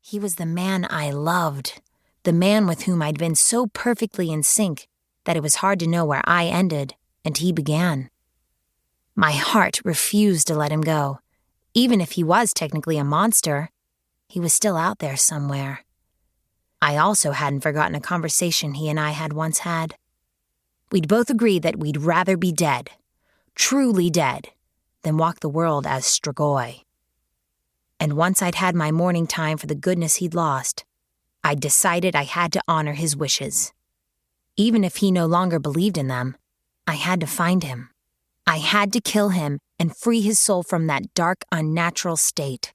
He was the man I loved, the man with whom I'd been so perfectly in sync that it was hard to know where I ended and he began. My heart refused to let him go. Even if he was technically a monster, he was still out there somewhere. I also hadn't forgotten a conversation he and I had once had. We'd both agreed that we'd rather be dead, truly dead, than walk the world as Strigoi. And once I'd had my mourning time for the goodness he'd lost, I'd decided I had to honor his wishes. Even if he no longer believed in them, I had to find him. I had to kill him and free his soul from that dark, unnatural state.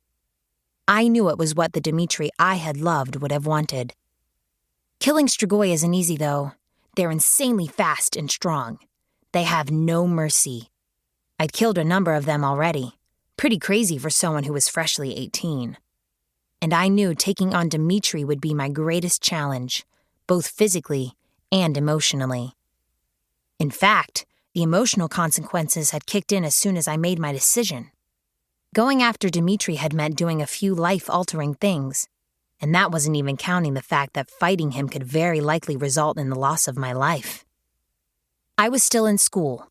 I knew it was what the Dimitri I had loved would have wanted. Killing Strigoi isn't easy, though. They're insanely fast and strong. They have no mercy. I'd killed a number of them already. Pretty crazy for someone who was freshly 18. And I knew taking on Dimitri would be my greatest challenge, both physically and emotionally. In fact, the emotional consequences had kicked in as soon as I made my decision. Going after Dimitri had meant doing a few life-altering things, and that wasn't even counting the fact that fighting him could very likely result in the loss of my life. I was still in school,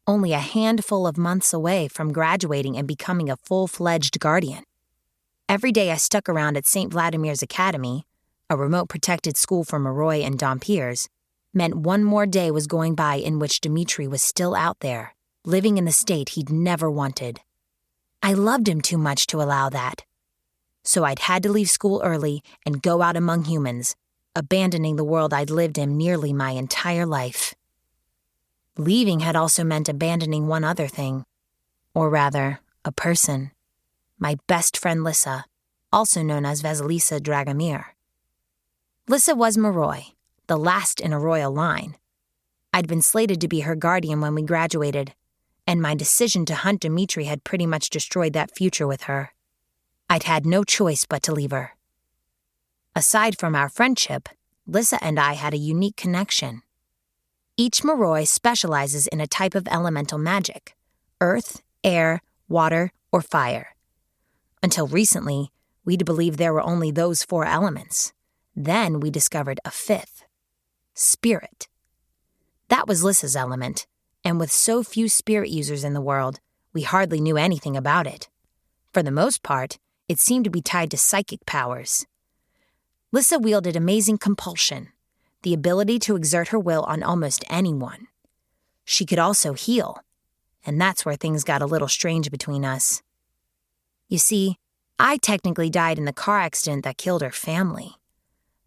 only a handful of months away from graduating and becoming a full-fledged guardian. Every day I stuck around at St. Vladimir's Academy, a remote protected school for Moroi and Dompiers, meant one more day was going by in which Dimitri was still out there, living in the state he'd never wanted. I loved him too much to allow that. So I'd had to leave school early and go out among humans, abandoning the world I'd lived in nearly my entire life. Leaving had also meant abandoning one other thing, or rather, a person. My best friend Lissa, also known as Vasilisa Dragomir. Lissa was Moroi, the last in a royal line. I'd been slated to be her guardian when we graduated, and my decision to hunt Dimitri had pretty much destroyed that future with her. I'd had no choice but to leave her. Aside from our friendship, Lissa and I had a unique connection. Each Moroi specializes in a type of elemental magic: earth, air, water, or fire. Until recently, we'd believed there were only those 4 elements. Then we discovered a 5th: spirit. That was Lissa's element, and with so few spirit users in the world, we hardly knew anything about it. For the most part, it seemed to be tied to psychic powers. Lissa wielded amazing compulsion, the ability to exert her will on almost anyone. She could also heal, and that's where things got a little strange between us. You see, I technically died in the car accident that killed her family.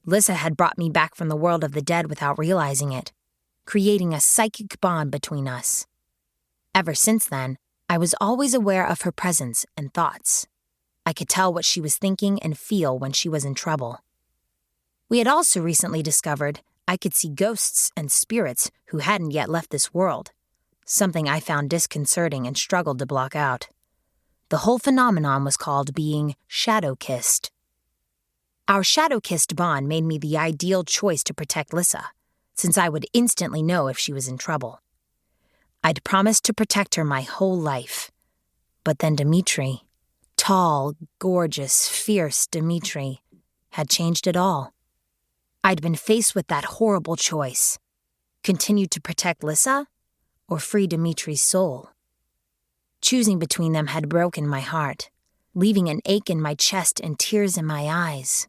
Lissa had brought me back from the world of the dead without realizing it, creating a psychic bond between us. Ever since then, I was always aware of her presence and thoughts. I could tell what she was thinking and feel when she was in trouble. We had also recently discovered I could see ghosts and spirits who hadn't yet left this world, something I found disconcerting and struggled to block out. The whole phenomenon was called being shadow-kissed. Our shadow-kissed bond made me the ideal choice to protect Lissa, since I would instantly know if she was in trouble. I'd promised to protect her my whole life. But then Dimitri, tall, gorgeous, fierce Dimitri, had changed it all. I'd been faced with that horrible choice: continue to protect Lissa or free Dimitri's soul. Choosing between them had broken my heart, leaving an ache in my chest and tears in my eyes.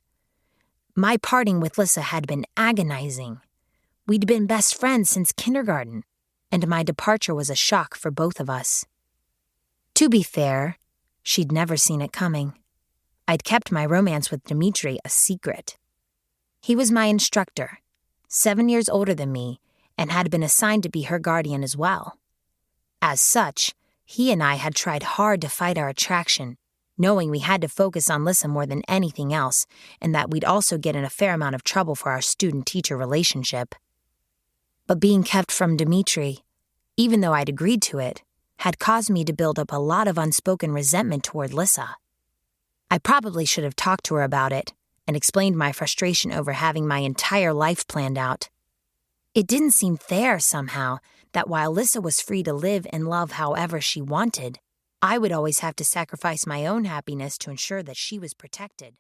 My parting with Lissa had been agonizing. We'd been best friends since kindergarten, and my departure was a shock for both of us. To be fair, she'd never seen it coming. I'd kept my romance with Dimitri a secret. He was my instructor, 7 years older than me, and had been assigned to be her guardian as well. As such, he and I had tried hard to fight our attraction, knowing we had to focus on Lissa more than anything else, and that we'd also get in a fair amount of trouble for our student-teacher relationship. But being kept from Dimitri, even though I'd agreed to it, had caused me to build up a lot of unspoken resentment toward Lissa. I probably should have talked to her about it and explained my frustration over having my entire life planned out. It didn't seem fair, somehow, that while Lissa was free to live and love however she wanted, I would always have to sacrifice my own happiness to ensure that she was protected.